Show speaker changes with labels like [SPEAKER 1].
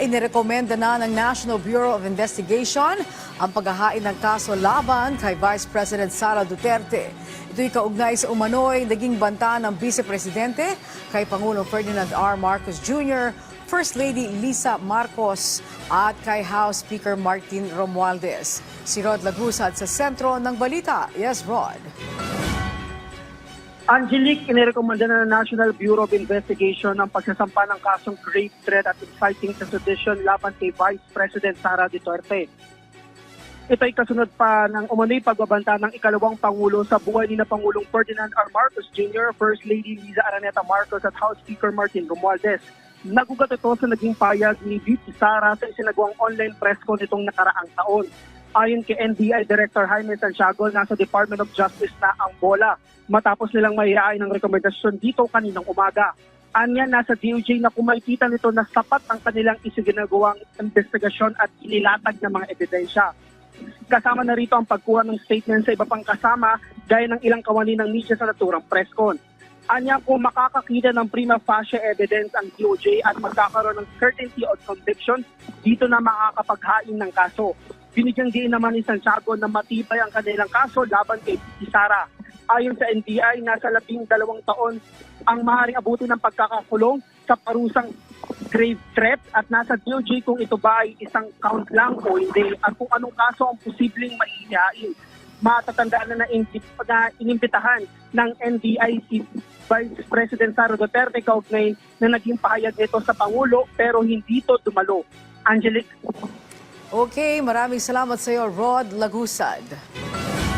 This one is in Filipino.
[SPEAKER 1] inirekomenda na ng National Bureau of Investigation ang paghahain ng kaso laban kay Vice President Sara Duterte. Ito'y kaugnay sa umano'y naging banta ng Vice Presidente kay Pangulong Ferdinand R. Marcos Jr., First Lady Lisa Marcos at kay House Speaker Martin Romualdez. Si Rod Lagusad sa sentro ng balita. Yes, Rod.
[SPEAKER 2] Angelique, inirekomenda na ng National Bureau of Investigation ang pagsasampa ng kasong grave threat at inciting to sedition laban kay Vice President Sara Duterte. Ito ay kasunod pa ng umano'y pagbabanta ng ikalawang Pangulo sa buhay ni na Pangulong Ferdinand R. Marcos Jr., First Lady Liza Araneta Marcos at House Speaker Martin Romualdez. Nagugat ito sa naging payag ni VP Sara sa isinagawang online press con nitong nakaraang taon. Ayon kay NBI Director Jaime Santiago, nasa Department of Justice na ang bola matapos nilang maihain ng rekomendasyon dito kaninang umaga. Anya, nasa DOJ na kumakita nito na sapat ang kanilang isiginagawang investigasyon at inilatag ng mga ebidensya. Kasama na rito ang pagkuha ng statement sa iba pang kasama gaya ng ilang kawani ng media sa naturang press con. Anya, kung makakakita ng prima facie evidence ang DOJ at magkakaroon ng certainty of conviction, dito na makakapaghain ng kaso. Binigyang diin naman ni Santiago na matibay ang kanilang kaso laban kay Sara. Ayon sa NBI, nasa 12 taon ang maaaring abutin ng pagkakakulong sa parusang grave threat at nasa DOJ kung ito ba ay isang count lang o hindi at kung anong kaso ang posibleng maihain. Matatandaan na inimbitahan ng NBI si Vice President Sara Duterte kaugnay na naging pahayag nito sa Pangulo pero hindi ito dumalo. Angelique.
[SPEAKER 1] Okay, maraming salamat sa iyo, Rod Lagusad.